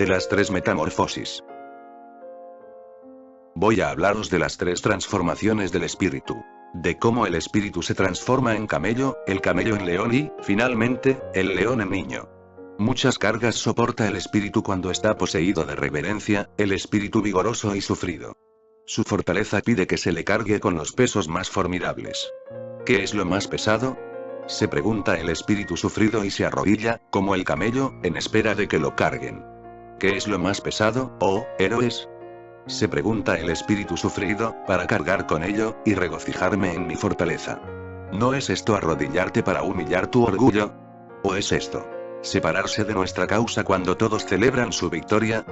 de las tres metamorfosis. Voy a hablaros de las tres transformaciones del espíritu. De cómo el espíritu se transforma en camello, el camello en león y, finalmente, el león en niño. Muchas cargas soporta el espíritu cuando está poseído de reverencia, el espíritu vigoroso y sufrido. Su fortaleza pide que se le cargue con los pesos más formidables. ¿Qué es lo más pesado? Se pregunta el espíritu sufrido y se arrodilla, como el camello, en espera de que lo carguen. ¿Qué es lo más pesado, oh héroes? Se pregunta el espíritu sufrido, para cargar con ello, y regocijarme en mi fortaleza. ¿No es esto arrodillarte para humillar tu orgullo? ¿O es esto separarse de nuestra causa cuando todos celebran su victoria?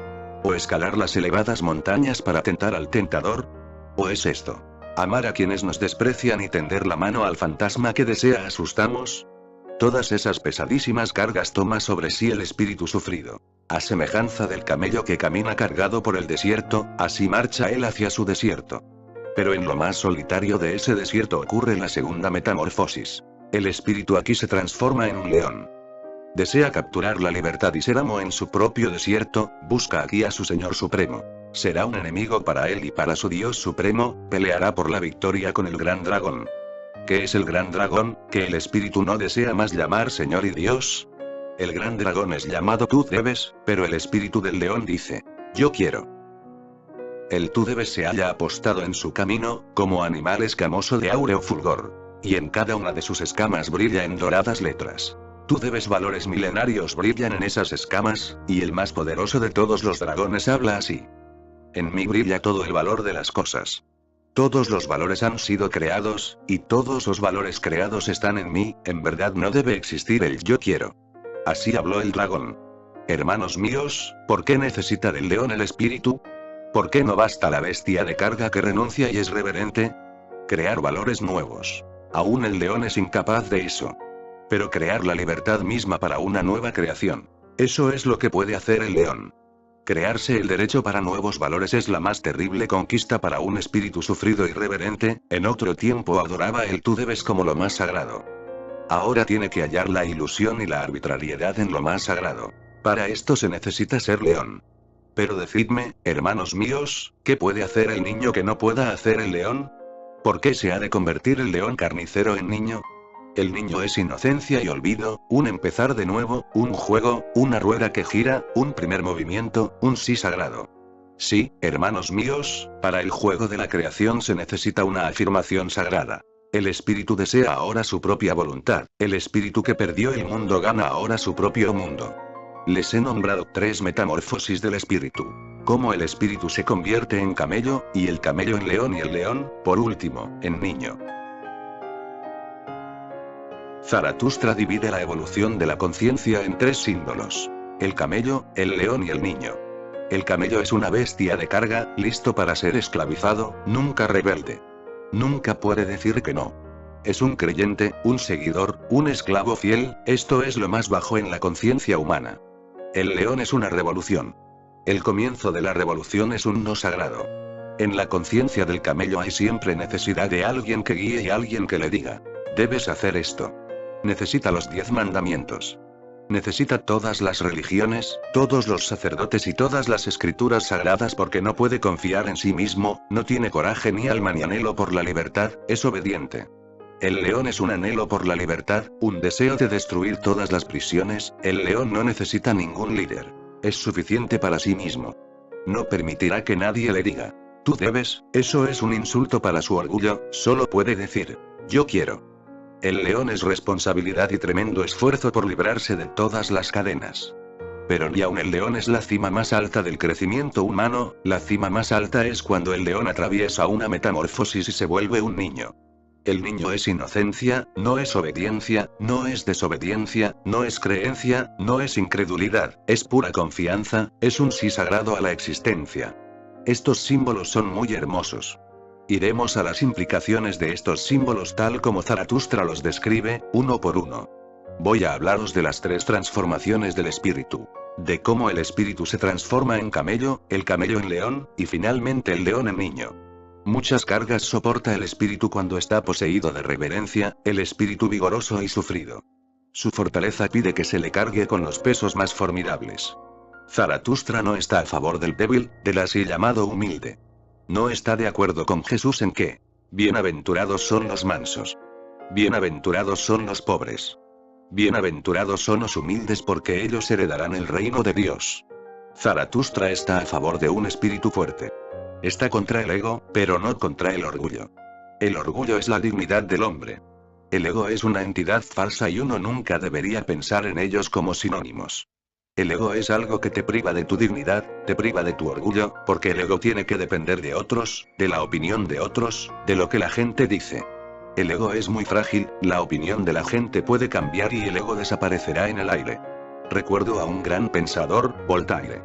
¿O escalar las elevadas montañas para tentar al tentador? ¿O es esto amar a quienes nos desprecian y tender la mano al fantasma que desea asustamos? Todas esas pesadísimas cargas toma sobre sí el espíritu sufrido. A semejanza del camello que camina cargado por el desierto, así marcha él hacia su desierto. Pero en lo más solitario de ese desierto ocurre la segunda metamorfosis. El espíritu aquí se transforma en un león. Desea capturar la libertad y ser amo en su propio desierto, busca aquí a su Señor Supremo. Será un enemigo para él y para su Dios Supremo, peleará por la victoria con el gran dragón. ¿Qué es el gran dragón, que el espíritu no desea más llamar Señor y Dios? El gran dragón es llamado tú debes, pero el espíritu del león dice, yo quiero. El tú debes se halla apostado en su camino, como animal escamoso de áureo fulgor. Y en cada una de sus escamas brilla en doradas letras. Tú debes valores milenarios brillan en esas escamas, y el más poderoso de todos los dragones habla así. En mí brilla todo el valor de las cosas. Todos los valores han sido creados, y todos los valores creados están en mí, en verdad no debe existir el yo quiero. Así habló el dragón. Hermanos míos, ¿por qué necesita del león el espíritu? ¿Por qué no basta la bestia de carga que renuncia y es reverente? Crear valores nuevos. Aún el león es incapaz de eso. Pero crear la libertad misma para una nueva creación. Eso es lo que puede hacer el león. Crearse el derecho para nuevos valores es la más terrible conquista para un espíritu sufrido y reverente, en otro tiempo adoraba el tú debes como lo más sagrado. Ahora tiene que hallar la ilusión y la arbitrariedad en lo más sagrado. Para esto se necesita ser león. Pero decidme, hermanos míos, ¿qué puede hacer el niño que no pueda hacer el león? ¿Por qué se ha de convertir el león carnicero en niño? El niño es inocencia y olvido, un empezar de nuevo, un juego, una rueda que gira, un primer movimiento, un sí sagrado. Sí, hermanos míos, para el juego de la creación se necesita una afirmación sagrada. El espíritu desea ahora su propia voluntad, el espíritu que perdió el mundo gana ahora su propio mundo. Les he nombrado tres metamorfosis del espíritu. Cómo el espíritu se convierte en camello, y el camello en león y el león, por último, en niño. Zaratustra divide la evolución de la conciencia en tres símbolos. El camello, el león y el niño. El camello es una bestia de carga, listo para ser esclavizado, nunca rebelde. Nunca puede decir que no. Es un creyente, un seguidor, un esclavo fiel, esto es lo más bajo en la conciencia humana. El león es una revolución. El comienzo de la revolución es un no sagrado. En la conciencia del camello hay siempre necesidad de alguien que guíe y alguien que le diga, debes hacer esto. Necesita los 10 mandamientos. Necesita todas las religiones, todos los sacerdotes y todas las escrituras sagradas porque no puede confiar en sí mismo, no tiene coraje ni alma ni anhelo por la libertad, es obediente. El león es un anhelo por la libertad, un deseo de destruir todas las prisiones, el león no necesita ningún líder. Es suficiente para sí mismo. No permitirá que nadie le diga, tú debes, eso es un insulto para su orgullo, solo puede decir, yo quiero. El león es responsabilidad y tremendo esfuerzo por librarse de todas las cadenas. Pero ni aun el león es la cima más alta del crecimiento humano, la cima más alta es cuando el león atraviesa una metamorfosis y se vuelve un niño. El niño es inocencia, no es obediencia, no es desobediencia, no es creencia, no es incredulidad, es pura confianza, es un sí sagrado a la existencia. Estos símbolos son muy hermosos. Iremos a las implicaciones de estos símbolos tal como Zaratustra los describe, uno por uno. Voy a hablaros de las tres transformaciones del espíritu. De cómo el espíritu se transforma en camello, el camello en león, y finalmente el león en niño. Muchas cargas soporta el espíritu cuando está poseído de reverencia, el espíritu vigoroso y sufrido. Su fortaleza pide que se le cargue con los pesos más formidables. Zaratustra no está a favor del débil, del así llamado humilde. No está de acuerdo con Jesús en que bienaventurados son los mansos. Bienaventurados son los pobres. Bienaventurados son los humildes porque ellos heredarán el reino de Dios. Zaratustra está a favor de un espíritu fuerte. Está contra el ego, pero no contra el orgullo. El orgullo es la dignidad del hombre. El ego es una entidad falsa y uno nunca debería pensar en ellos como sinónimos. El ego es algo que te priva de tu dignidad, te priva de tu orgullo, porque el ego tiene que depender de otros, de la opinión de otros, de lo que la gente dice. El ego es muy frágil, la opinión de la gente puede cambiar y el ego desaparecerá en el aire. Recuerdo a un gran pensador, Voltaire.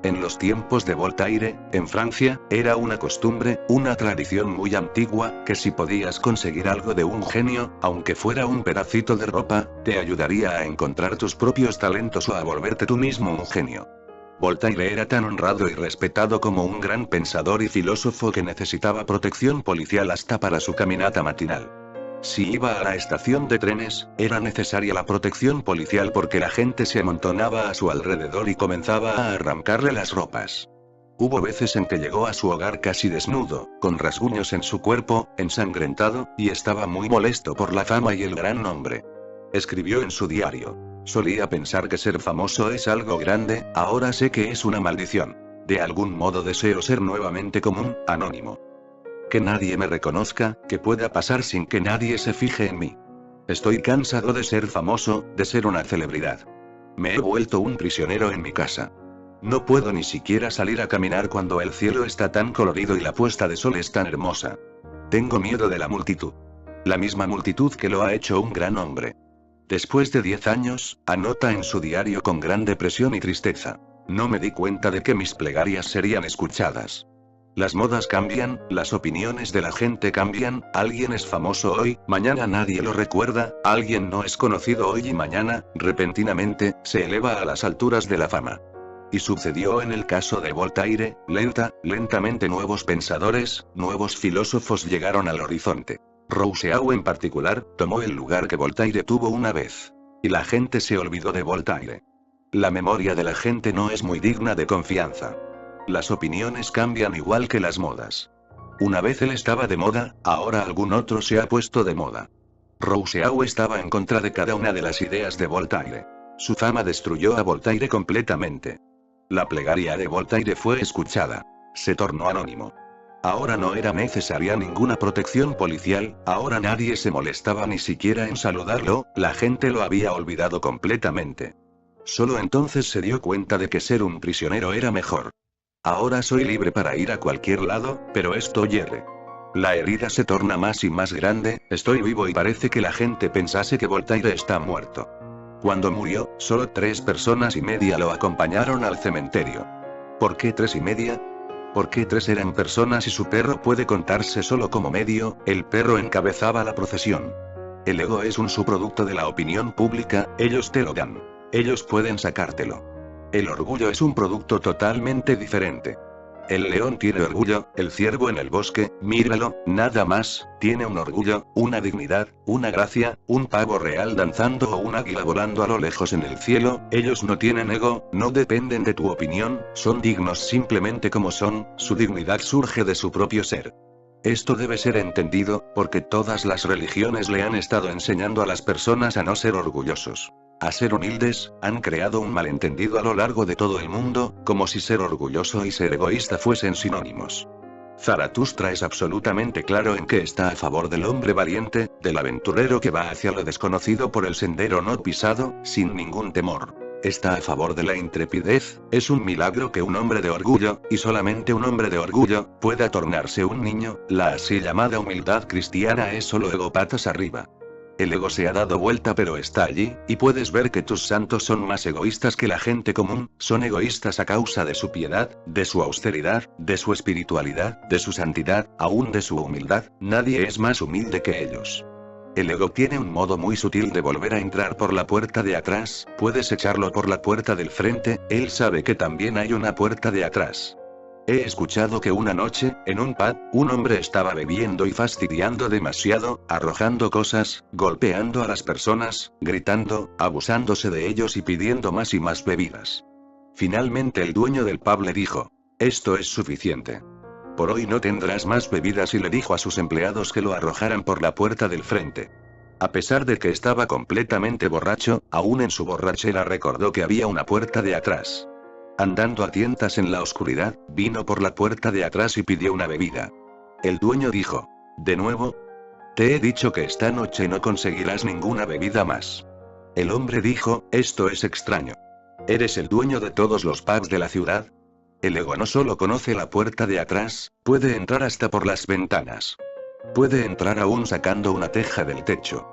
En los tiempos de Voltaire, en Francia, era una costumbre, una tradición muy antigua, que si podías conseguir algo de un genio, aunque fuera un pedacito de ropa, te ayudaría a encontrar tus propios talentos o a volverte tú mismo un genio. Voltaire era tan honrado y respetado como un gran pensador y filósofo que necesitaba protección policial hasta para su caminata matinal. Si iba a la estación de trenes, era necesaria la protección policial porque la gente se amontonaba a su alrededor y comenzaba a arrancarle las ropas. Hubo veces en que llegó a su hogar casi desnudo, con rasguños en su cuerpo, ensangrentado, y estaba muy molesto por la fama y el gran nombre. Escribió en su diario: solía pensar que ser famoso es algo grande, ahora sé que es una maldición. De algún modo deseo ser nuevamente como un anónimo. Que nadie me reconozca, que pueda pasar sin que nadie se fije en mí. Estoy cansado de ser famoso, de ser una celebridad. Me he vuelto un prisionero en mi casa. No puedo ni siquiera salir a caminar cuando el cielo está tan colorido y la puesta de sol es tan hermosa. Tengo miedo de la multitud. La misma multitud que lo ha hecho un gran hombre. Después de 10 años, anota en su diario con gran depresión y tristeza. No me di cuenta de que mis plegarias serían escuchadas. Las modas cambian, las opiniones de la gente cambian, alguien es famoso hoy, mañana nadie lo recuerda, alguien no es conocido hoy y mañana, repentinamente, se eleva a las alturas de la fama. Y sucedió en el caso de Voltaire, lentamente nuevos pensadores, nuevos filósofos llegaron al horizonte. Rousseau en particular, tomó el lugar que Voltaire tuvo una vez. Y la gente se olvidó de Voltaire. La memoria de la gente no es muy digna de confianza. Las opiniones cambian igual que las modas. Una vez él estaba de moda, ahora algún otro se ha puesto de moda. Rousseau estaba en contra de cada una de las ideas de Voltaire. Su fama destruyó a Voltaire completamente. La plegaria de Voltaire fue escuchada. Se tornó anónimo. Ahora no era necesaria ninguna protección policial, ahora nadie se molestaba ni siquiera en saludarlo, la gente lo había olvidado completamente. Solo entonces se dio cuenta de que ser un prisionero era mejor. Ahora soy libre para ir a cualquier lado, pero esto hiere. La herida se torna más y más grande, estoy vivo y parece que la gente pensase que Voltaire está muerto. Cuando murió, solo 3 personas y media lo acompañaron al cementerio. ¿Por qué 3 y media? ¿Por qué 3 eran personas y su perro puede contarse solo como medio? El perro encabezaba la procesión. El ego es un subproducto de la opinión pública, ellos te lo dan. Ellos pueden sacártelo. El orgullo es un producto totalmente diferente. El león tiene orgullo, el ciervo en el bosque, míralo, nada más, tiene un orgullo, una dignidad, una gracia, un pavo real danzando o un águila volando a lo lejos en el cielo, ellos no tienen ego, no dependen de tu opinión, son dignos simplemente como son, su dignidad surge de su propio ser. Esto debe ser entendido, porque todas las religiones le han estado enseñando a las personas a no ser orgullosos. A ser humildes, han creado un malentendido a lo largo de todo el mundo, como si ser orgulloso y ser egoísta fuesen sinónimos. Zaratustra es absolutamente claro en que está a favor del hombre valiente, del aventurero que va hacia lo desconocido por el sendero no pisado, sin ningún temor. Está a favor de la intrepidez, es un milagro que un hombre de orgullo, y solamente un hombre de orgullo, pueda tornarse un niño, la así llamada humildad cristiana es solo ego patas arriba. El ego se ha dado vuelta pero está allí, y puedes ver que tus santos son más egoístas que la gente común, son egoístas a causa de su piedad, de su austeridad, de su espiritualidad, de su santidad, aún de su humildad, nadie es más humilde que ellos. El ego tiene un modo muy sutil de volver a entrar por la puerta de atrás, puedes echarlo por la puerta del frente, él sabe que también hay una puerta de atrás. He escuchado que una noche, en un pub, un hombre estaba bebiendo y fastidiando demasiado, arrojando cosas, golpeando a las personas, gritando, abusándose de ellos y pidiendo más y más bebidas. Finalmente el dueño del pub le dijo: esto es suficiente. Por hoy no tendrás más bebidas, y le dijo a sus empleados que lo arrojaran por la puerta del frente. A pesar de que estaba completamente borracho, aún en su borrachera recordó que había una puerta de atrás. Andando a tientas en la oscuridad, vino por la puerta de atrás y pidió una bebida. El dueño dijo: ¿de nuevo? Te he dicho que esta noche no conseguirás ninguna bebida más. El hombre dijo: esto es extraño. ¿Eres el dueño de todos los pubs de la ciudad? El ego no solo conoce la puerta de atrás, puede entrar hasta por las ventanas. Puede entrar aún sacando una teja del techo.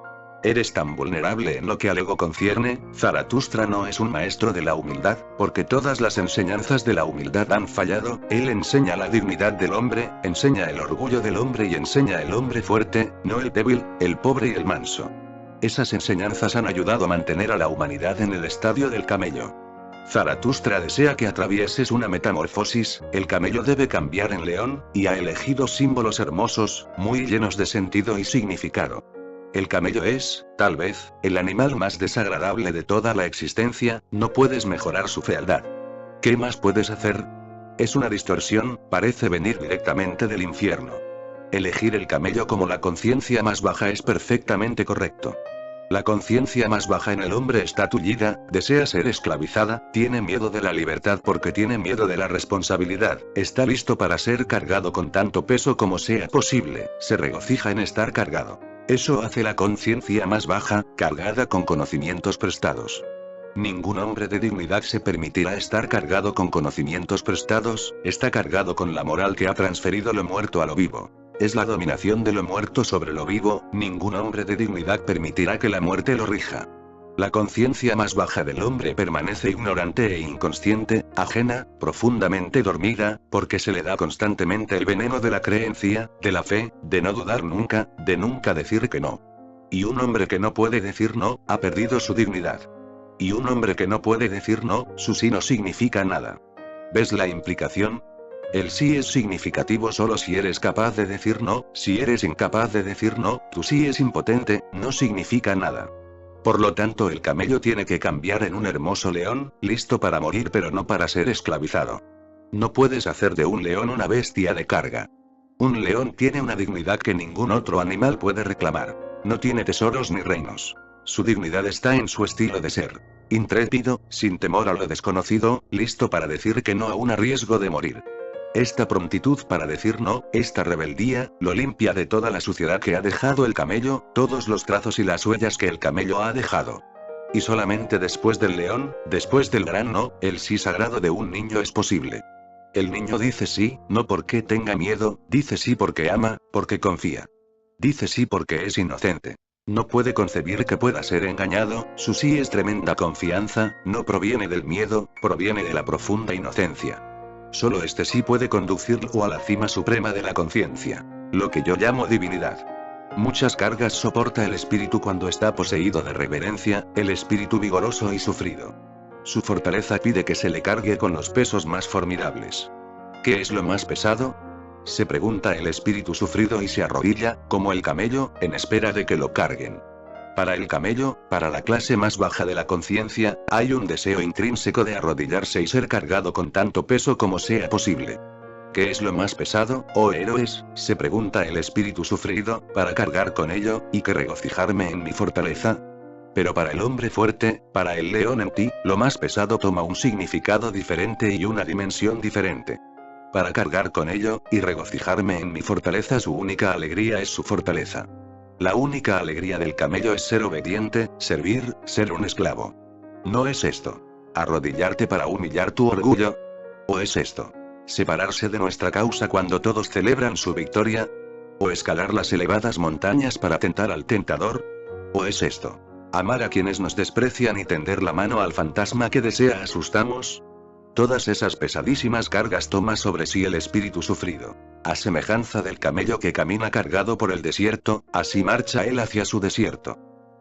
Eres tan vulnerable en lo que al ego concierne. Zaratustra no es un maestro de la humildad, porque todas las enseñanzas de la humildad han fallado. Él enseña la dignidad del hombre, enseña el orgullo del hombre y enseña el hombre fuerte, no el débil, el pobre y el manso. Esas enseñanzas han ayudado a mantener a la humanidad en el estadio del camello. Zaratustra desea que atravieses una metamorfosis. El camello debe cambiar en león, y ha elegido símbolos hermosos, muy llenos de sentido y significado. El camello es, tal vez, el animal más desagradable de toda la existencia. No puedes mejorar su fealdad. ¿Qué más puedes hacer? Es una distorsión, parece venir directamente del infierno. Elegir el camello como la conciencia más baja es perfectamente correcto. La conciencia más baja en el hombre está tullida, desea ser esclavizada, tiene miedo de la libertad porque tiene miedo de la responsabilidad, está listo para ser cargado con tanto peso como sea posible, se regocija en estar cargado. Eso hace la conciencia más baja, cargada con conocimientos prestados. Ningún hombre de dignidad se permitirá estar cargado con conocimientos prestados, está cargado con la moral que ha transferido lo muerto a lo vivo. Es la dominación de lo muerto sobre lo vivo. Ningún hombre de dignidad permitirá que la muerte lo rija. La conciencia más baja del hombre permanece ignorante e inconsciente, ajena, profundamente dormida, porque se le da constantemente el veneno de la creencia, de la fe, de no dudar nunca, de nunca decir que no. Y un hombre que no puede decir no, ha perdido su dignidad. Y un hombre que no puede decir no, su sí no significa nada. ¿Ves la implicación? El sí es significativo solo si eres capaz de decir no. Si eres incapaz de decir no, tu sí es impotente, no significa nada. Por lo tanto, el camello tiene que cambiar en un hermoso león, listo para morir pero no para ser esclavizado. No puedes hacer de un león una bestia de carga. Un león tiene una dignidad que ningún otro animal puede reclamar. No tiene tesoros ni reinos. Su dignidad está en su estilo de ser. Intrépido, sin temor a lo desconocido, listo para decir que no a un riesgo de morir. Esta prontitud para decir no, esta rebeldía, lo limpia de toda la suciedad que ha dejado el camello, todos los trazos y las huellas que el camello ha dejado. Y solamente después del león, después del gran no, el sí sagrado de un niño es posible. El niño dice sí, no porque tenga miedo, dice sí porque ama, porque confía. Dice sí porque es inocente. No puede concebir que pueda ser engañado. Su sí es tremenda confianza, no proviene del miedo, proviene de la profunda inocencia. Solo este sí puede conducirlo a la cima suprema de la conciencia, lo que yo llamo divinidad. Muchas cargas soporta el espíritu cuando está poseído de reverencia, el espíritu vigoroso y sufrido. Su fortaleza pide que se le cargue con los pesos más formidables. ¿Qué es lo más pesado? Se pregunta el espíritu sufrido y se arrodilla, como el camello, en espera de que lo carguen. Para el camello, para la clase más baja de la conciencia, hay un deseo intrínseco de arrodillarse y ser cargado con tanto peso como sea posible. ¿Qué es lo más pesado, oh héroes?, se pregunta el espíritu sufrido, para cargar con ello, y que regocijarme en mi fortaleza. Pero para el hombre fuerte, para el león en ti, lo más pesado toma un significado diferente y una dimensión diferente. Para cargar con ello, y regocijarme en mi fortaleza, su única alegría es su fortaleza. La única alegría del camello es ser obediente, servir, ser un esclavo. ¿No es esto arrodillarte para humillar tu orgullo? ¿O es esto separarse de nuestra causa cuando todos celebran su victoria? ¿O escalar las elevadas montañas para tentar al tentador? ¿O es esto amar a quienes nos desprecian y tender la mano al fantasma que desea asustamos? Todas esas pesadísimas cargas toma sobre sí el espíritu sufrido. A semejanza del camello que camina cargado por el desierto, así marcha él hacia su desierto.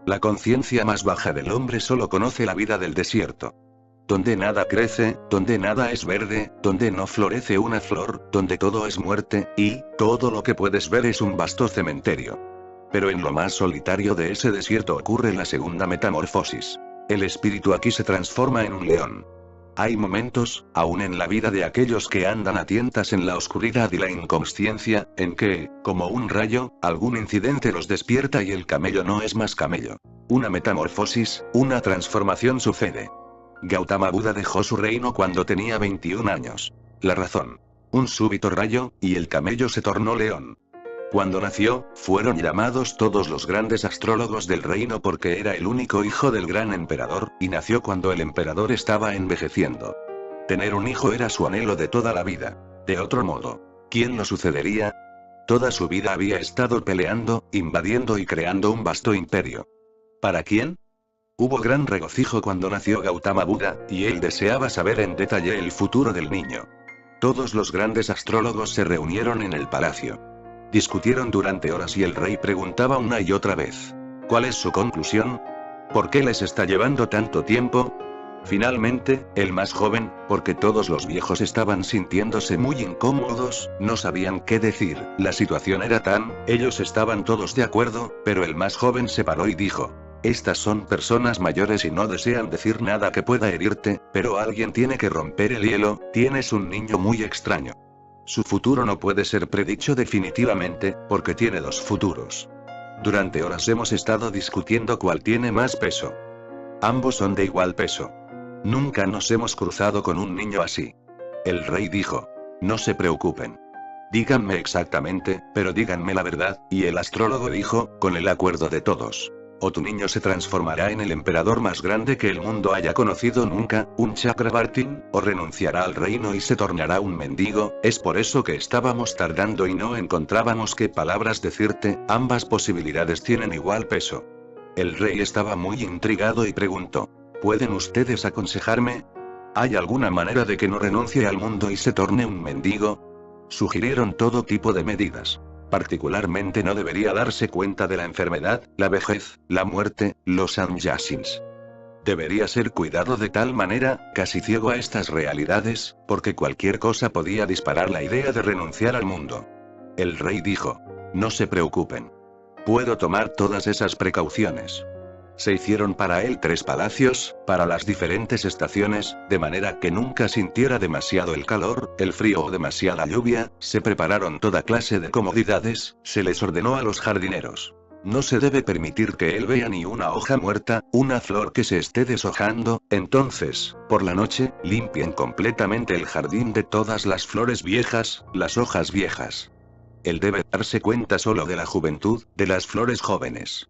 La conciencia más baja del hombre solo conoce la vida del desierto. Donde nada crece, donde nada es verde, donde no florece una flor, donde todo es muerte, y todo lo que puedes ver es un vasto cementerio. Pero en lo más solitario de ese desierto ocurre la segunda metamorfosis. El espíritu aquí se transforma en un león. Hay momentos, aún en la vida de aquellos que andan a tientas en la oscuridad y la inconsciencia, en que, como un rayo, algún incidente los despierta y el camello no es más camello. Una metamorfosis, una transformación sucede. Gautama Buda dejó su reino cuando tenía 21 años. La razón. Un súbito rayo, y el camello se tornó león. Cuando nació, fueron llamados todos los grandes astrólogos del reino porque era el único hijo del gran emperador, y nació cuando el emperador estaba envejeciendo. Tener un hijo era su anhelo de toda la vida. De otro modo, ¿quién lo sucedería? Toda su vida había estado peleando, invadiendo y creando un vasto imperio. ¿Para quién? Hubo gran regocijo cuando nació Gautama Buda, y él deseaba saber en detalle el futuro del niño. Todos los grandes astrólogos se reunieron en el palacio. Discutieron durante horas y el rey preguntaba una y otra vez. ¿Cuál es su conclusión? ¿Por qué les está llevando tanto tiempo? Finalmente, el más joven, porque todos los viejos estaban sintiéndose muy incómodos, no sabían qué decir, la situación era ellos estaban todos de acuerdo, pero el más joven se paró y dijo. Estas son personas mayores y no desean decir nada que pueda herirte, pero alguien tiene que romper el hielo, tienes un niño muy extraño. Su futuro no puede ser predicho definitivamente, porque tiene dos futuros. Durante horas hemos estado discutiendo cuál tiene más peso. Ambos son de igual peso. Nunca nos hemos cruzado con un niño así. El rey dijo. No se preocupen. Díganme exactamente, pero díganme la verdad, y el astrólogo dijo, con el acuerdo de todos. O tu niño se transformará en el emperador más grande que el mundo haya conocido nunca, un Chakravartin, o renunciará al reino y se tornará un mendigo. Es por eso que estábamos tardando y no encontrábamos qué palabras decirte, ambas posibilidades tienen igual peso. El rey estaba muy intrigado y preguntó. ¿Pueden ustedes aconsejarme? ¿Hay alguna manera de que no renuncie al mundo y se torne un mendigo? Sugirieron todo tipo de medidas. Particularmente no debería darse cuenta de la enfermedad, la vejez, la muerte, los sannyasins. Debería ser cuidado de tal manera, casi ciego a estas realidades, porque cualquier cosa podía disparar la idea de renunciar al mundo. El rey dijo. No se preocupen. Puedo tomar todas esas precauciones. Se hicieron para él 3 palacios, para las diferentes estaciones, de manera que nunca sintiera demasiado el calor, el frío o demasiada lluvia, se prepararon toda clase de comodidades, se les ordenó a los jardineros. No se debe permitir que él vea ni una hoja muerta, una flor que se esté deshojando, entonces, por la noche, limpien completamente el jardín de todas las flores viejas, las hojas viejas. Él debe darse cuenta solo de la juventud, de las flores jóvenes.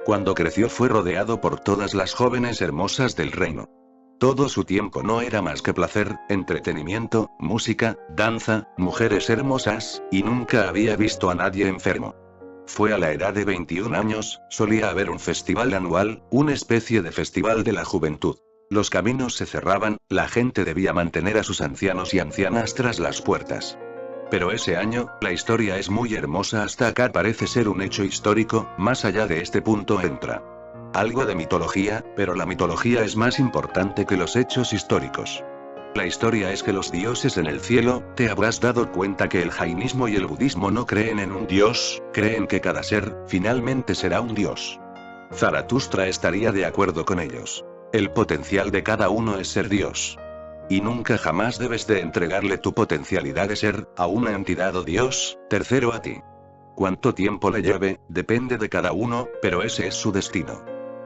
Cuando creció fue rodeado por todas las jóvenes hermosas del reino. Todo su tiempo no era más que placer, entretenimiento, música, danza, mujeres hermosas, y nunca había visto a nadie enfermo. Fue a la edad de 21 años, solía haber un festival anual, una especie de festival de la juventud. Los caminos se cerraban, la gente debía mantener a sus ancianos y ancianas tras las puertas. Pero ese año, la historia es muy hermosa hasta acá parece ser un hecho histórico, más allá de este punto entra algo de mitología, pero la mitología es más importante que los hechos históricos. La historia es que los dioses en el cielo, te habrás dado cuenta que el jainismo y el budismo no creen en un dios, creen que cada ser, finalmente será un dios. Zaratustra estaría de acuerdo con ellos. El potencial de cada uno es ser dios. Y nunca jamás debes de entregarle tu potencialidad de ser, a una entidad o Dios, tercero a ti. Cuánto tiempo le lleve, depende de cada uno, pero ese es su destino.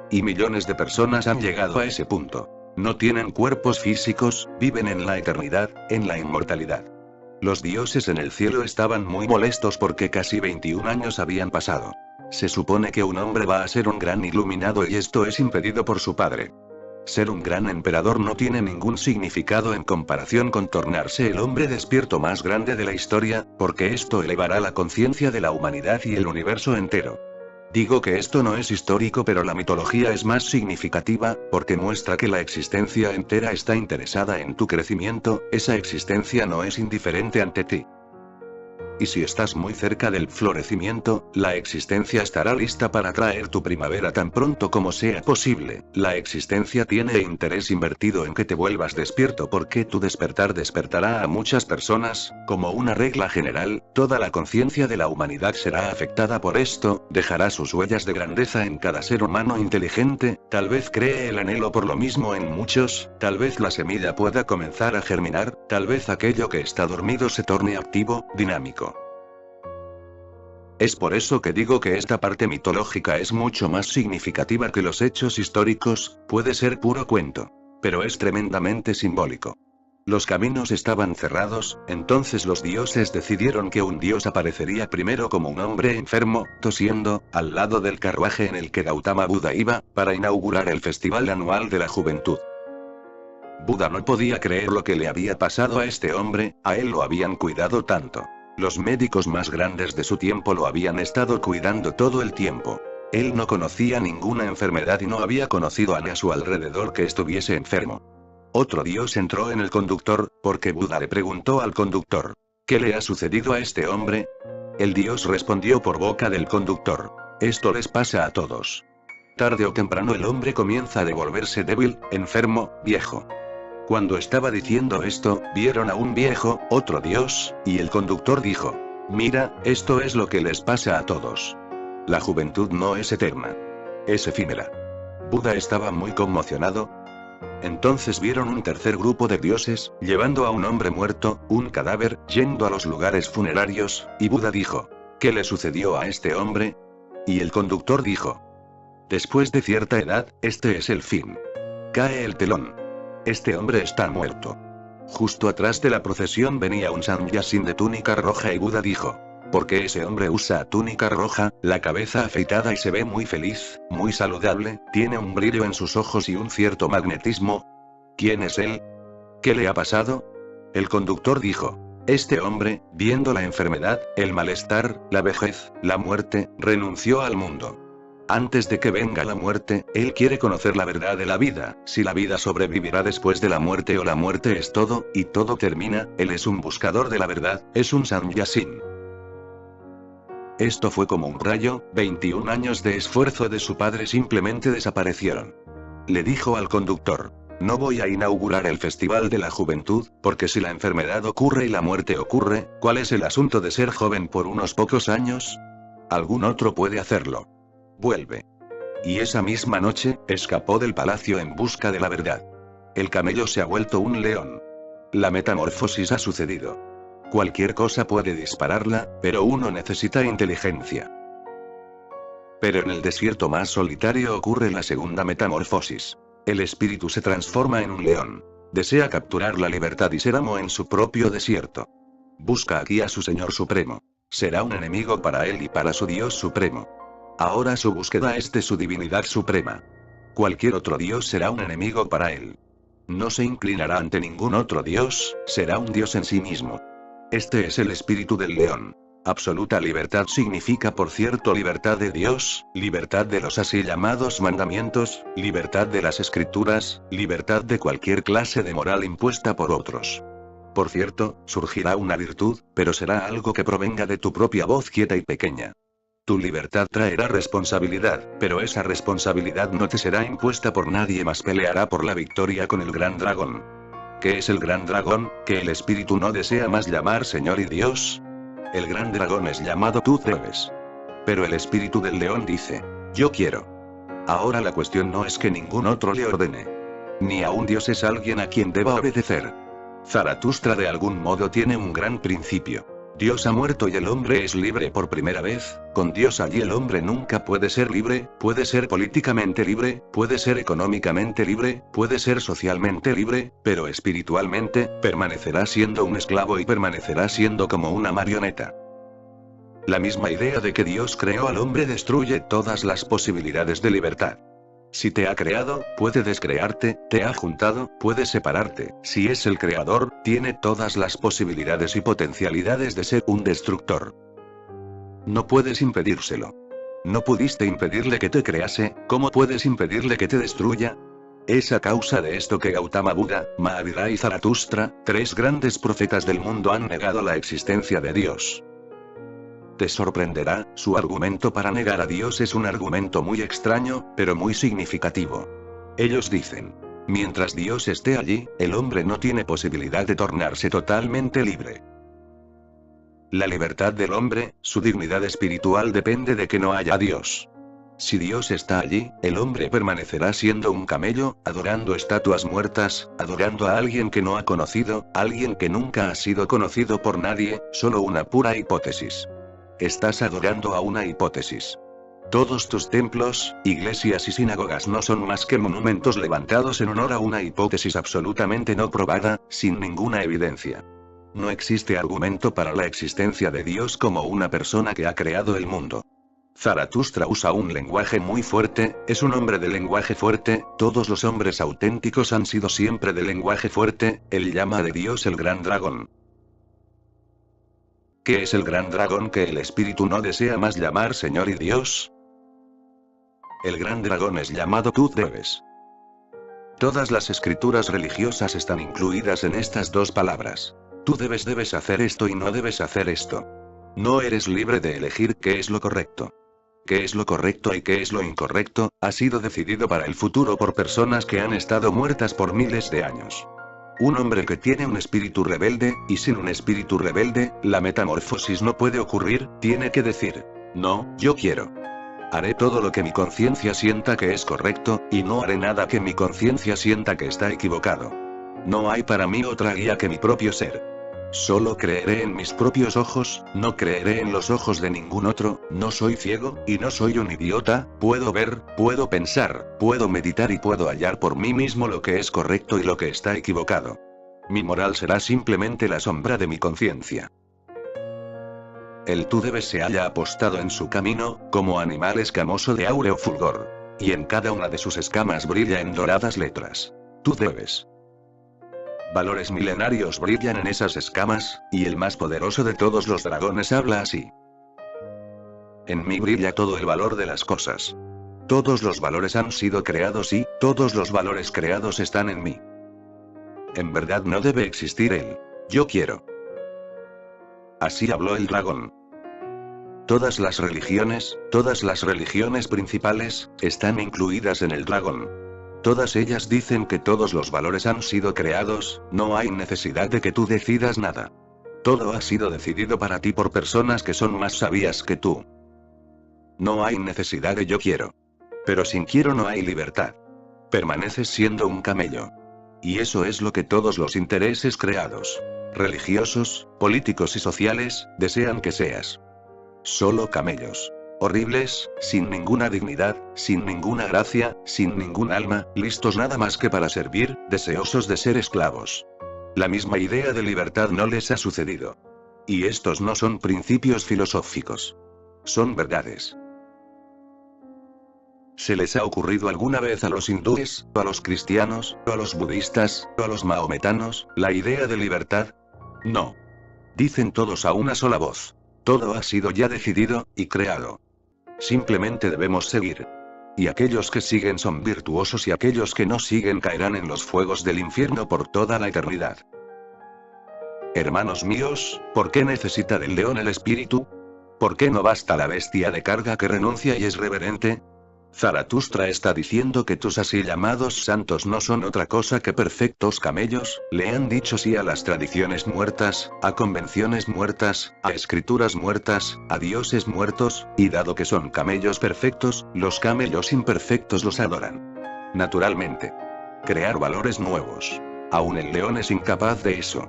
Y millones de personas han llegado a ese punto. No tienen cuerpos físicos, viven en la eternidad, en la inmortalidad. Los dioses en el cielo estaban muy molestos porque casi 21 años habían pasado. Se supone que un hombre va a ser un gran iluminado y esto es impedido por su padre. Ser un gran emperador no tiene ningún significado en comparación con tornarse el hombre despierto más grande de la historia, porque esto elevará la conciencia de la humanidad y el universo entero. Digo que esto no es histórico, pero la mitología es más significativa, porque muestra que la existencia entera está interesada en tu crecimiento, esa existencia no es indiferente ante ti. Y si estás muy cerca del florecimiento, la existencia estará lista para traer tu primavera tan pronto como sea posible. La existencia tiene interés invertido en que te vuelvas despierto porque tu despertar despertará a muchas personas. Como una regla general, toda la conciencia de la humanidad será afectada por esto, dejará sus huellas de grandeza en cada ser humano inteligente, tal vez cree el anhelo por lo mismo en muchos, tal vez la semilla pueda comenzar a germinar, tal vez aquello que está dormido se torne activo, dinámico. Es por eso que digo que esta parte mitológica es mucho más significativa que los hechos históricos, puede ser puro cuento. Pero es tremendamente simbólico. Los caminos estaban cerrados, entonces los dioses decidieron que un dios aparecería primero como un hombre enfermo, tosiendo, al lado del carruaje en el que Gautama Buda iba, para inaugurar el festival anual de la juventud. Buda no podía creer lo que le había pasado a este hombre, a él lo habían cuidado tanto. Los médicos más grandes de su tiempo lo habían estado cuidando todo el tiempo. Él no conocía ninguna enfermedad y no había conocido a nadie a su alrededor que estuviese enfermo. Otro dios entró en el conductor, porque Buda le preguntó al conductor: ¿qué le ha sucedido a este hombre? El dios respondió por boca del conductor: esto les pasa a todos. Tarde o temprano el hombre comienza a devolverse débil, enfermo, viejo. Cuando estaba diciendo esto, vieron a un viejo, otro dios, y el conductor dijo: mira, esto es lo que les pasa a todos. La juventud no es eterna. Es efímera. Buda estaba muy conmocionado. Entonces vieron un tercer grupo de dioses, llevando a un hombre muerto, un cadáver, yendo a los lugares funerarios, y Buda dijo: ¿qué le sucedió a este hombre? Y el conductor dijo: después de cierta edad, este es el fin. Cae el telón. Este hombre está muerto. Justo atrás de la procesión venía un sannyasin de túnica roja y Buda dijo: ¿por qué ese hombre usa túnica roja, la cabeza afeitada y se ve muy feliz, muy saludable, tiene un brillo en sus ojos y un cierto magnetismo? ¿Quién es él? ¿Qué le ha pasado? El conductor dijo: este hombre, viendo la enfermedad, el malestar, la vejez, la muerte, renunció al mundo. Antes de que venga la muerte, él quiere conocer la verdad de la vida, si la vida sobrevivirá después de la muerte o la muerte es todo, y todo termina. Él es un buscador de la verdad, es un sannyasin. Esto fue como un rayo, 21 años de esfuerzo de su padre simplemente desaparecieron. Le dijo al conductor: no voy a inaugurar el festival de la juventud, porque si la enfermedad ocurre y la muerte ocurre, ¿cuál es el asunto de ser joven por unos pocos años? Algún otro puede hacerlo. Vuelve. Y esa misma noche, escapó del palacio en busca de la verdad. El camello se ha vuelto un león. La metamorfosis ha sucedido. Cualquier cosa puede dispararla, pero uno necesita inteligencia. Pero en el desierto más solitario ocurre la segunda metamorfosis. El espíritu se transforma en un león. Desea capturar la libertad y ser amo en su propio desierto. Busca aquí a su Señor Supremo. Será un enemigo para él y para su Dios Supremo. Ahora su búsqueda es de su divinidad suprema. Cualquier otro dios será un enemigo para él. No se inclinará ante ningún otro dios, será un dios en sí mismo. Este es el espíritu del león. Absoluta libertad significa, por cierto, libertad de Dios, libertad de los así llamados mandamientos, libertad de las escrituras, libertad de cualquier clase de moral impuesta por otros. Por cierto, surgirá una virtud, pero será algo que provenga de tu propia voz quieta y pequeña. Tu libertad traerá responsabilidad, pero esa responsabilidad no te será impuesta por nadie más. Peleará por la victoria con el gran dragón. ¿Qué es el gran dragón, que el espíritu no desea más llamar Señor y Dios? El gran dragón es llamado tú debes. Pero el espíritu del león dice: yo quiero. Ahora la cuestión no es que ningún otro le ordene. Ni a un dios es alguien a quien deba obedecer. Zaratustra de algún modo tiene un gran principio. Dios ha muerto y el hombre es libre por primera vez. Con Dios allí el hombre nunca puede ser libre, puede ser políticamente libre, puede ser económicamente libre, puede ser socialmente libre, pero espiritualmente, permanecerá siendo un esclavo y permanecerá siendo como una marioneta. La misma idea de que Dios creó al hombre destruye todas las posibilidades de libertad. Si te ha creado, puede descrearte, te ha juntado, puede separarte. Si es el creador, tiene todas las posibilidades y potencialidades de ser un destructor. No puedes impedírselo. No pudiste impedirle que te crease, ¿cómo puedes impedirle que te destruya? Es a causa de esto que Gautama Buda, Mahavira y Zaratustra, tres grandes profetas del mundo, han negado la existencia de Dios. Te sorprenderá, su argumento para negar a Dios es un argumento muy extraño, pero muy significativo. Ellos dicen: mientras Dios esté allí, el hombre no tiene posibilidad de tornarse totalmente libre. La libertad del hombre, su dignidad espiritual depende de que no haya Dios. Si Dios está allí, el hombre permanecerá siendo un camello, adorando estatuas muertas, adorando a alguien que no ha conocido, alguien que nunca ha sido conocido por nadie, solo una pura hipótesis. Estás adorando a una hipótesis. Todos tus templos, iglesias y sinagogas no son más que monumentos levantados en honor a una hipótesis absolutamente no probada, sin ninguna evidencia. No existe argumento para la existencia de Dios como una persona que ha creado el mundo. Zaratustra usa un lenguaje muy fuerte, es un hombre de lenguaje fuerte, todos los hombres auténticos han sido siempre de lenguaje fuerte, él llama de Dios el gran dragón. ¿Qué es el gran dragón que el espíritu no desea más llamar Señor y Dios? El gran dragón es llamado Tú debes. Todas las escrituras religiosas están incluidas en estas dos palabras. Tú debes hacer esto y no debes hacer esto. No eres libre de elegir qué es lo correcto. Qué es lo correcto y qué es lo incorrecto, ha sido decidido para el futuro por personas que han estado muertas por miles de años. Un hombre que tiene un espíritu rebelde, y sin un espíritu rebelde, la metamorfosis no puede ocurrir, tiene que decir: no, yo quiero. Haré todo lo que mi conciencia sienta que es correcto, y no haré nada que mi conciencia sienta que está equivocado. No hay para mí otra guía que mi propio ser. Solo creeré en mis propios ojos, no creeré en los ojos de ningún otro, no soy ciego, y no soy un idiota, puedo ver, puedo pensar, puedo meditar y puedo hallar por mí mismo lo que es correcto y lo que está equivocado. Mi moral será simplemente la sombra de mi conciencia. El tú debes se halla apostado en su camino, como animal escamoso de áureo fulgor. Y en cada una de sus escamas brilla en doradas letras: tú debes. Valores milenarios brillan en esas escamas, y el más poderoso de todos los dragones habla así: en mí brilla todo el valor de las cosas. Todos los valores han sido creados y, todos los valores creados están en mí. En verdad no debe existir el yo quiero. Así habló el dragón. Todas las religiones principales, están incluidas en el dragón. Todas ellas dicen que todos los valores han sido creados, no hay necesidad de que tú decidas nada. Todo ha sido decidido para ti por personas que son más sabias que tú. No hay necesidad de yo quiero. Pero sin quiero no hay libertad. Permaneces siendo un camello. Y eso es lo que todos los intereses creados, religiosos, políticos y sociales, desean que seas. Solo camellos. Horribles, sin ninguna dignidad, sin ninguna gracia, sin ningún alma, listos nada más que para servir, deseosos de ser esclavos. La misma idea de libertad no les ha sucedido. Y estos no son principios filosóficos. Son verdades. ¿Se les ha ocurrido alguna vez a los hindúes, a los cristianos, a los budistas, a los maometanos, la idea de libertad? No. Dicen todos a una sola voz: todo ha sido ya decidido, y creado. Simplemente debemos seguir. Y aquellos que siguen son virtuosos y aquellos que no siguen caerán en los fuegos del infierno por toda la eternidad. Hermanos míos, ¿por qué necesita del león el espíritu? ¿Por qué no basta la bestia de carga que renuncia y es reverente? Zaratustra está diciendo que tus así llamados santos no son otra cosa que perfectos camellos, le han dicho sí a las tradiciones muertas, a convenciones muertas, a escrituras muertas, a dioses muertos, y dado que son camellos perfectos, los camellos imperfectos los adoran. Naturalmente. Crear valores nuevos. Aún el león es incapaz de eso.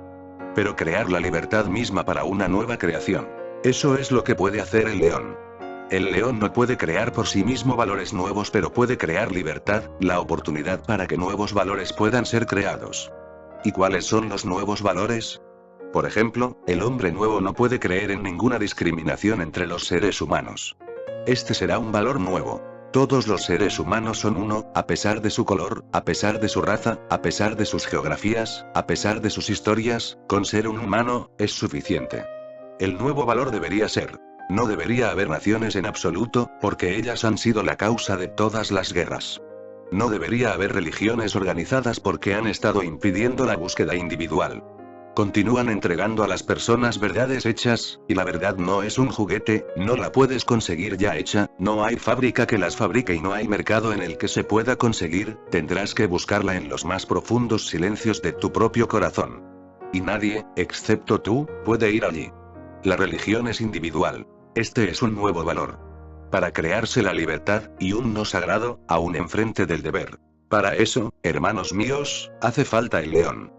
Pero crear la libertad misma para una nueva creación. Eso es lo que puede hacer el león. El león no puede crear por sí mismo valores nuevos, pero puede crear libertad, la oportunidad para que nuevos valores puedan ser creados. ¿Y cuáles son los nuevos valores? Por ejemplo, el hombre nuevo no puede creer en ninguna discriminación entre los seres humanos. Este será un valor nuevo. Todos los seres humanos son uno, a pesar de su color, a pesar de su raza, a pesar de sus geografías, a pesar de sus historias, con ser un humano, es suficiente. El nuevo valor debería ser: no debería haber naciones en absoluto, porque ellas han sido la causa de todas las guerras. No debería haber religiones organizadas porque han estado impidiendo la búsqueda individual. Continúan entregando a las personas verdades hechas, y la verdad no es un juguete, no la puedes conseguir ya hecha, no hay fábrica que las fabrique y no hay mercado en el que se pueda conseguir, tendrás que buscarla en los más profundos silencios de tu propio corazón. Y nadie, excepto tú, puede ir allí. La religión es individual. Este es un nuevo valor. Para crearse la libertad, y un no sagrado, aún enfrente del deber. Para eso, hermanos míos, hace falta el león.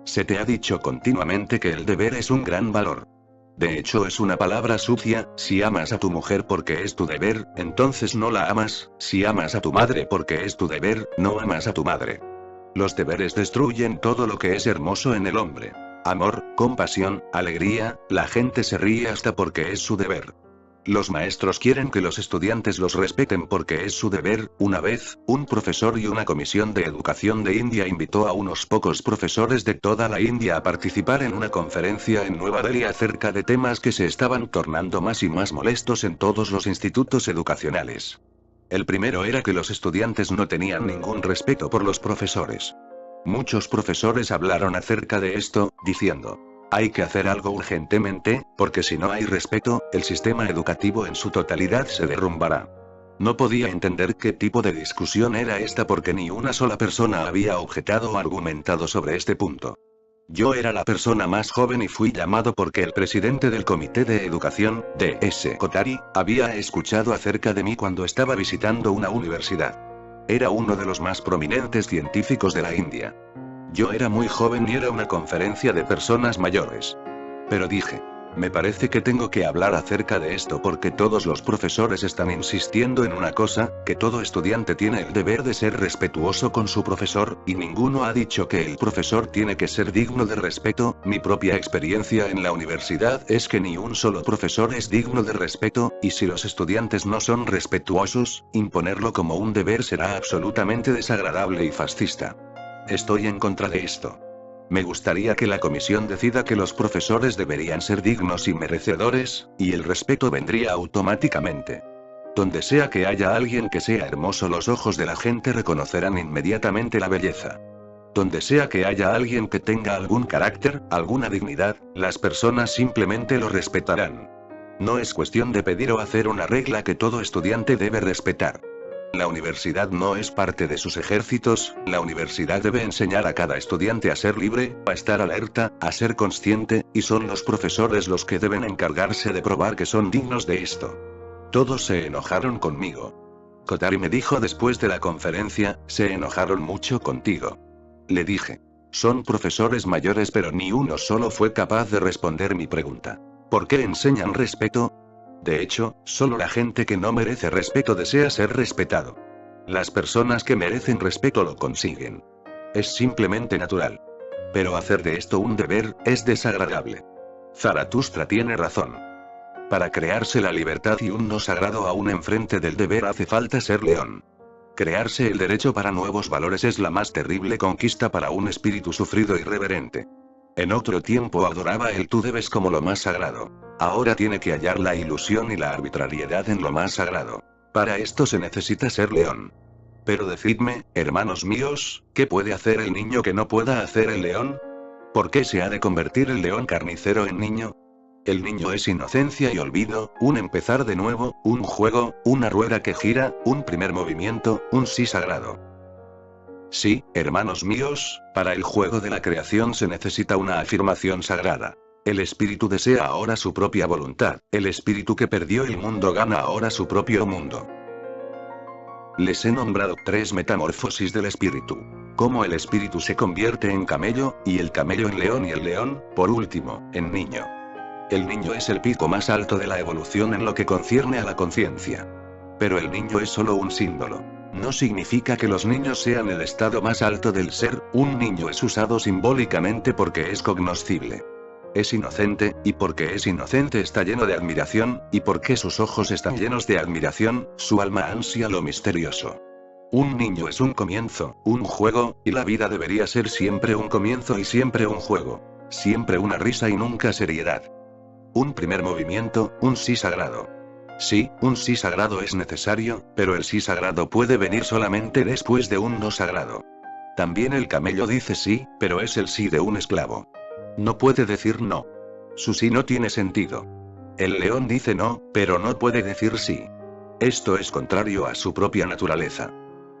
Se te ha dicho continuamente que el deber es un gran valor. De hecho es una palabra sucia, si amas a tu mujer porque es tu deber, entonces no la amas, si amas a tu madre porque es tu deber, no amas a tu madre. Los deberes destruyen todo lo que es hermoso en el hombre. Amor, compasión, alegría, la gente se ríe hasta porque es su deber. Los maestros quieren que los estudiantes los respeten porque es su deber. Una vez, un profesor y una comisión de educación de India invitó a unos pocos profesores de toda la India a participar en una conferencia en Nueva Delhi acerca de temas que se estaban tornando más y más molestos en todos los institutos educacionales. El primero era que los estudiantes no tenían ningún respeto por los profesores. Muchos profesores hablaron acerca de esto, diciendo: hay que hacer algo urgentemente, porque si no hay respeto, el sistema educativo en su totalidad se derrumbará. No podía entender qué tipo de discusión era esta porque ni una sola persona había objetado o argumentado sobre este punto. Yo era la persona más joven y fui llamado porque el presidente del Comité de Educación, D.S. Kotari, había escuchado acerca de mí cuando estaba visitando una universidad. Era uno de los más prominentes científicos de la India. Yo era muy joven y era una conferencia de personas mayores. Pero dije: me parece que tengo que hablar acerca de esto porque todos los profesores están insistiendo en una cosa, que todo estudiante tiene el deber de ser respetuoso con su profesor, y ninguno ha dicho que el profesor tiene que ser digno de respeto. Mi propia experiencia en la universidad es que ni un solo profesor es digno de respeto, y si los estudiantes no son respetuosos, imponerlo como un deber será absolutamente desagradable y fascista. Estoy en contra de esto. Me gustaría que la comisión decida que los profesores deberían ser dignos y merecedores, y el respeto vendría automáticamente. Donde sea que haya alguien que sea hermoso, los ojos de la gente reconocerán inmediatamente la belleza. Donde sea que haya alguien que tenga algún carácter, alguna dignidad, las personas simplemente lo respetarán. No es cuestión de pedir o hacer una regla que todo estudiante debe respetar. La universidad no es parte de sus ejércitos, la universidad debe enseñar a cada estudiante a ser libre, a estar alerta, a ser consciente, y son los profesores los que deben encargarse de probar que son dignos de esto. Todos se enojaron conmigo. Kotari me dijo después de la conferencia: se enojaron mucho contigo. Le dije: son profesores mayores pero ni uno solo fue capaz de responder mi pregunta. ¿Por qué enseñan respeto? De hecho, solo la gente que no merece respeto desea ser respetado. Las personas que merecen respeto lo consiguen. Es simplemente natural. Pero hacer de esto un deber, es desagradable. Zaratustra tiene razón. Para crearse la libertad y un no sagrado aún enfrente del deber hace falta ser león. Crearse el derecho para nuevos valores es la más terrible conquista para un espíritu sufrido y reverente. En otro tiempo adoraba el tú debes como lo más sagrado. Ahora tiene que hallar la ilusión y la arbitrariedad en lo más sagrado. Para esto se necesita ser león. Pero decidme, hermanos míos, ¿qué puede hacer el niño que no pueda hacer el león? ¿Por qué se ha de convertir el león carnicero en niño? El niño es inocencia y olvido, un empezar de nuevo, un juego, una rueda que gira, un primer movimiento, un sí sagrado. Sí, hermanos míos, para el juego de la creación se necesita una afirmación sagrada. El espíritu desea ahora su propia voluntad, el espíritu que perdió el mundo gana ahora su propio mundo. Les he nombrado 3 metamorfosis del espíritu. Cómo el espíritu se convierte en camello, y el camello en león y el león, por último, en niño. El niño es el pico más alto de la evolución en lo que concierne a la conciencia. Pero el niño es solo un símbolo. No significa que los niños sean el estado más alto del ser, un niño es usado simbólicamente porque es cognoscible. Es inocente, y porque es inocente está lleno de admiración, y porque sus ojos están llenos de admiración, su alma ansia lo misterioso. Un niño es un comienzo, un juego, y la vida debería ser siempre un comienzo y siempre un juego. Siempre una risa y nunca seriedad. Un primer movimiento, un sí sagrado. Sí, un sí sagrado es necesario, pero el sí sagrado puede venir solamente después de un no sagrado. También el camello dice sí, pero es el sí de un esclavo. No puede decir no. Su sí no tiene sentido. El león dice no, pero no puede decir sí. Esto es contrario a su propia naturaleza.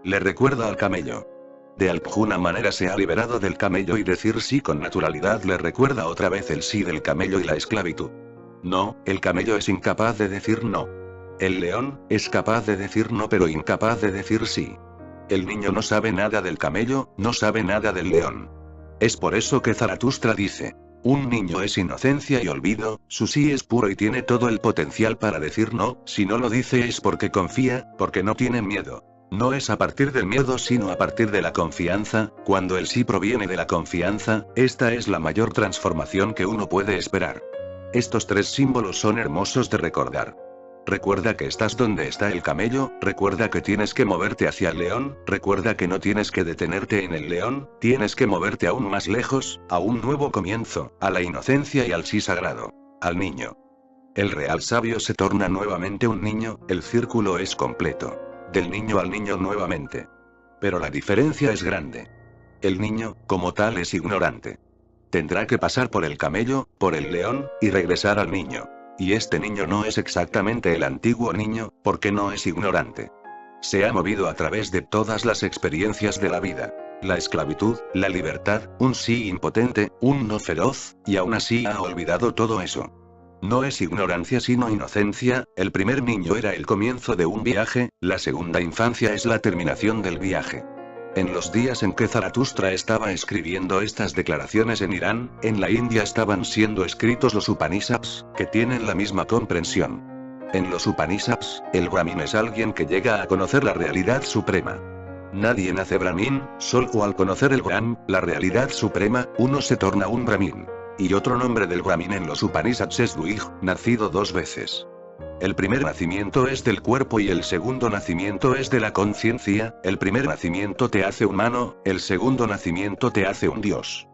Le recuerda al camello. De alguna manera se ha liberado del camello y decir sí con naturalidad le recuerda otra vez el sí del camello y la esclavitud. No, el camello es incapaz de decir no. El león es capaz de decir no pero incapaz de decir sí. El niño no sabe nada del camello, no sabe nada del león. Es por eso que Zaratustra dice: un niño es inocencia y olvido, su sí es puro y tiene todo el potencial para decir no, si no lo dice es porque confía, porque no tiene miedo. No es a partir del miedo sino a partir de la confianza, cuando el sí proviene de la confianza, esta es la mayor transformación que uno puede esperar. Estos tres símbolos son hermosos de recordar. Recuerda que estás donde está el camello, recuerda que tienes que moverte hacia el león, recuerda que no tienes que detenerte en el león, tienes que moverte aún más lejos, a un nuevo comienzo, a la inocencia y al sí sagrado. Al niño. El real sabio se torna nuevamente un niño, el círculo es completo. Del niño al niño nuevamente. Pero la diferencia es grande. El niño, como tal, es ignorante. Tendrá que pasar por el camello, por el león, y regresar al niño. Y este niño no es exactamente el antiguo niño, porque no es ignorante. Se ha movido a través de todas las experiencias de la vida. La esclavitud, la libertad, un sí impotente, un no feroz, y aún así ha olvidado todo eso. No es ignorancia sino inocencia, el primer niño era el comienzo de un viaje, la segunda infancia es la terminación del viaje. En los días en que Zaratustra estaba escribiendo estas declaraciones en Irán, en la India estaban siendo escritos los Upanishads, que tienen la misma comprensión. En los Upanishads, el Brahmin es alguien que llega a conocer la realidad suprema. Nadie nace Brahmin, solo al conocer el Brahm, la realidad suprema, uno se torna un Brahmin. Y otro nombre del Brahmin en los Upanishads es Dvij, nacido dos veces. El primer nacimiento es del cuerpo y el segundo nacimiento es de la conciencia, el primer nacimiento te hace humano, el segundo nacimiento te hace un dios.